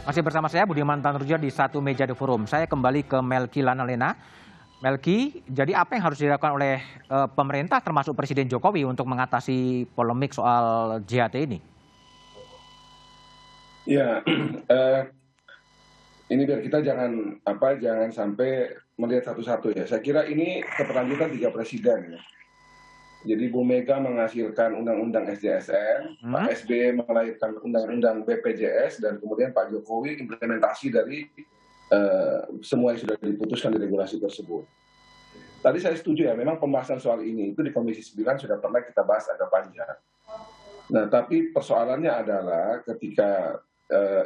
Masih bersama saya Budiman Tanruja di satu meja The Forum. Saya kembali ke Melki Lanalena. Melki, jadi apa yang harus dilakukan oleh pemerintah termasuk Presiden Jokowi untuk mengatasi polemik soal JHT ini? Ya, ini biar kita jangan sampai melihat satu-satu ya. Saya kira ini keberlanjutan 3 presiden ya. Jadi Bu Mega menghasilkan Undang-Undang SJSN, Pak SBY melahirkan Undang-Undang BPJS, dan kemudian Pak Jokowi implementasi dari semua yang sudah diputuskan di regulasi tersebut. Tadi saya setuju ya, memang pembahasan soal ini itu di Komisi 9 sudah pernah kita bahas agak panjang. Nah, tapi persoalannya adalah ketika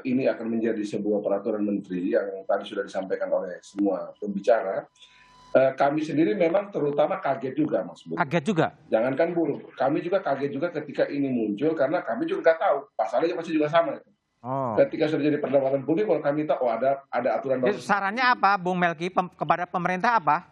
ini akan menjadi sebuah peraturan menteri yang tadi sudah disampaikan oleh semua pembicara, kami sendiri memang terutama kaget juga, Mas Budi. Kaget juga? Jangankan buruh, kami juga kaget juga ketika ini muncul karena kami juga nggak tahu, pasalnya pasti juga sama. Oh. Ketika sudah jadi perdebatan publik, kalau kami tahu ada aturan baru. Sarannya apa, Bung Melki, kepada pemerintah apa?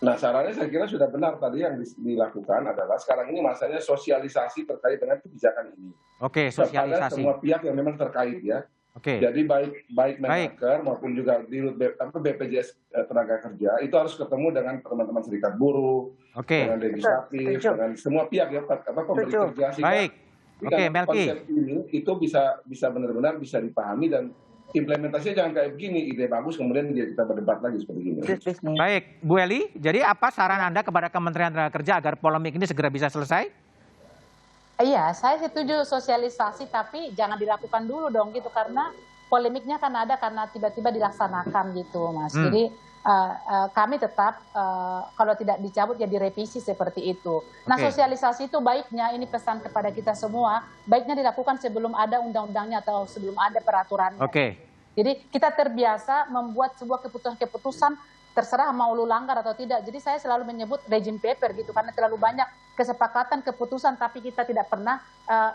Nah, sarannya saya kira sudah benar tadi yang dilakukan adalah sekarang ini masanya sosialisasi terkait dengan kebijakan ini. Oke, sosialisasi. Kepada semua pihak yang memang terkait ya. Oke. Jadi baik Menaker maupun juga di BPJS tenaga kerja itu harus ketemu dengan teman-teman serikat buruh, dengan legislatif, dengan semua pihak ya, pemberi kerja. Baik. Oke, Melki. Konsep ini itu bisa benar-benar bisa dipahami dan implementasinya jangan kayak begini, ide bagus kemudian kita berdebat lagi seperti ini. Baik, Bu Eli, jadi apa saran Anda kepada Kementerian Tenaga Kerja agar polemik ini segera bisa selesai? Iya, saya setuju sosialisasi, tapi jangan dilakukan dulu dong gitu, karena polemiknya kan ada karena tiba-tiba dilaksanakan gitu, Mas. Jadi kami tetap kalau tidak dicabut ya direvisi seperti itu. Nah, sosialisasi itu baiknya, ini pesan kepada kita semua, baiknya dilakukan sebelum ada undang-undangnya atau sebelum ada peraturannya. Jadi kita terbiasa membuat sebuah keputusan-keputusan terserah mau lu langgar atau tidak. Jadi saya selalu menyebut regime paper gitu, karena terlalu banyak kesepakatan keputusan tapi kita tidak pernah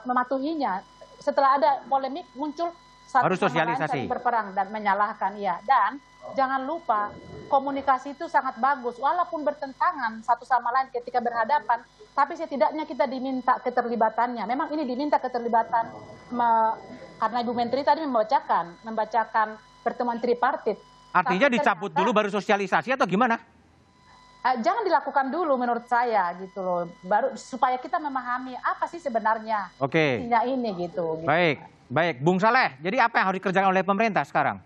mematuhinya. Setelah ada polemik muncul satu sama lain saling berperang dan menyalahkan, ya. Dan jangan lupa komunikasi itu sangat bagus walaupun bertentangan satu sama lain ketika berhadapan, tapi setidaknya kita diminta keterlibatannya. Memang ini diminta keterlibatan karena Ibu Menteri tadi membacakan pertemuan tripartit. Artinya dicabut dulu baru sosialisasi atau gimana? Jangan dilakukan dulu menurut saya gitu loh, baru supaya kita memahami apa sih sebenarnya isinya ini gitu. Baik, Bung Saleh. Jadi apa yang harus dikerjakan oleh pemerintah sekarang?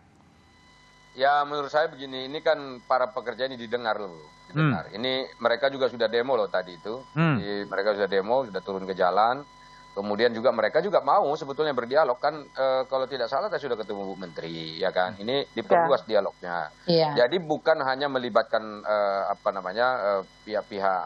Ya menurut saya begini, ini kan para pekerja ini didengar loh, Ini mereka juga sudah demo loh tadi itu, mereka sudah demo, sudah turun ke jalan. Kemudian juga mereka juga mau sebetulnya berdialog kan, kalau tidak salah tadi sudah ketemu Bu Menteri ya kan, ini diperluas dialognya. Jadi bukan hanya melibatkan pihak-pihak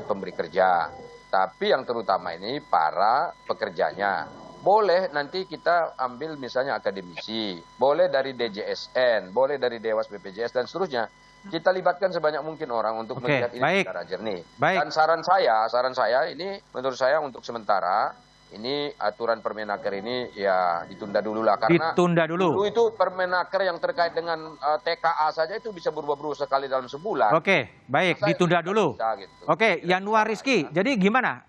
pemberi kerja, tapi yang terutama ini para pekerjanya. Boleh nanti kita ambil misalnya akademisi, boleh dari DJSN, boleh dari Dewas BPJS dan seterusnya. Kita libatkan sebanyak mungkin orang untuk melihat ini secara jernih. Dan saran saya ini menurut saya untuk sementara ini aturan Permenaker ini ya ditunda dulu lah, karena dulu itu Permenaker yang terkait dengan TKA saja itu bisa berubah-ubah sekali dalam sebulan. Ditunda dulu. Yanuar Rizky, jadi gimana?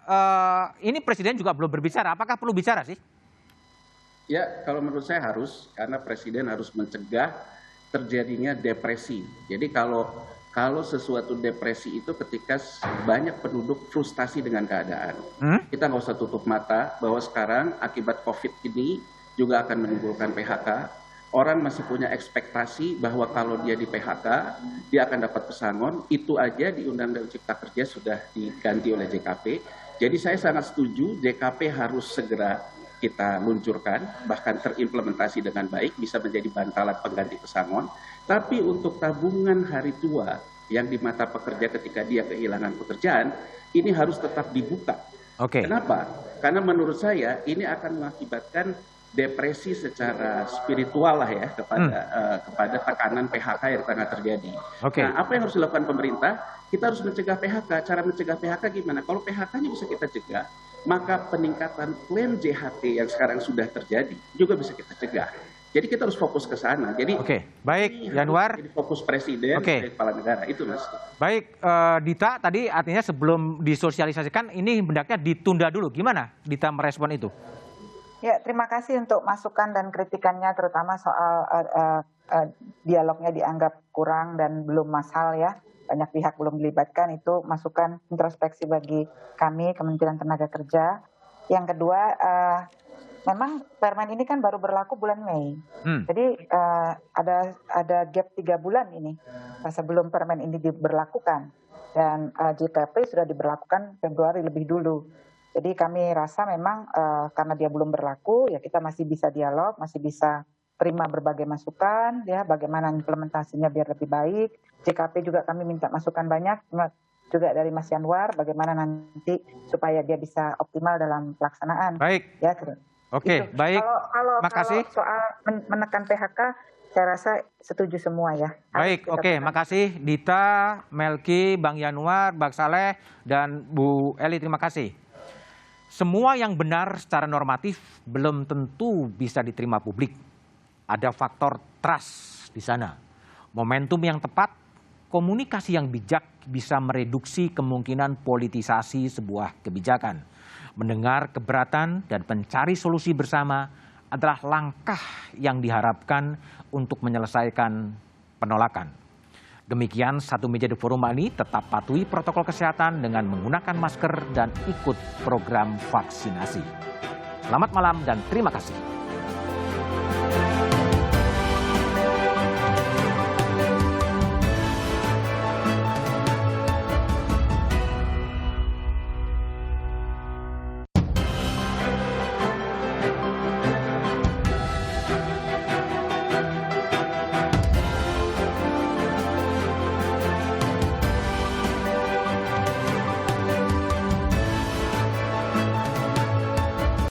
Ini Presiden juga belum berbicara, apakah perlu bicara sih? Ya, kalau menurut saya harus, karena Presiden harus mencegah terjadinya depresi. Jadi kalau sesuatu depresi itu ketika banyak penduduk frustasi dengan keadaan. Kita nggak usah tutup mata bahwa sekarang akibat COVID ini juga akan menimbulkan PHK. Orang masih punya ekspektasi bahwa kalau dia di PHK, dia akan dapat pesangon. Itu aja di Undang-Undang Cipta Kerja sudah diganti oleh JKP. Jadi saya sangat setuju JKP harus segera kita luncurkan, bahkan terimplementasi dengan baik, bisa menjadi bantalan pengganti pesangon. Tapi untuk tabungan hari tua yang di mata pekerja ketika dia kehilangan pekerjaan, ini harus tetap dibuka. Kenapa? Karena menurut saya ini akan mengakibatkan depresi secara spiritual lah ya kepada tekanan PHK yang tengah terjadi. Nah, apa yang harus dilakukan pemerintah? Kita harus mencegah PHK. Cara mencegah PHK gimana? Kalau PHK-nya bisa kita cegah, maka peningkatan klaim JHT yang sekarang sudah terjadi juga bisa kita cegah. Jadi kita harus fokus ke sana. Jadi baik, Yanuar. Jadi fokus Presiden sebagai kepala negara itu, Mas. Baik, Dita tadi artinya sebelum disosialisasikan ini hendaknya ditunda dulu. Gimana Dita merespon itu? Ya, terima kasih untuk masukan dan kritikannya, terutama soal dialognya dianggap kurang dan belum massal ya. Banyak pihak belum dilibatkan, itu masukan introspeksi bagi kami, Kementerian Tenaga Kerja. Yang kedua, memang permen ini kan baru berlaku bulan Mei. Jadi ada gap 3 bulan ini sebelum permen ini diberlakukan. Dan JKP sudah diberlakukan Februari lebih dulu. Jadi kami rasa memang karena dia belum berlaku, ya kita masih bisa dialog, masih bisa terima berbagai masukan, ya bagaimana implementasinya biar lebih baik. JKP juga kami minta masukan banyak, juga dari Mas Yanwar, bagaimana nanti supaya dia bisa optimal dalam pelaksanaan. Baik. Ya, Oke, itu. baik. Kalau Makasih. soal menekan PHK, saya rasa setuju semua ya. Baik, oke, makasih Dita, Melki, Bang Yanwar, Bang Saleh, dan Bu Eli, terima kasih. Semua yang benar secara normatif belum tentu bisa diterima publik. Ada faktor trust di sana. Momentum yang tepat, komunikasi yang bijak bisa mereduksi kemungkinan politisasi sebuah kebijakan. Mendengar keberatan dan mencari solusi bersama adalah langkah yang diharapkan untuk menyelesaikan penolakan. Demikian Satu Meja di Forum ini, tetap patuhi protokol kesehatan dengan menggunakan masker dan ikut program vaksinasi. Selamat malam dan terima kasih.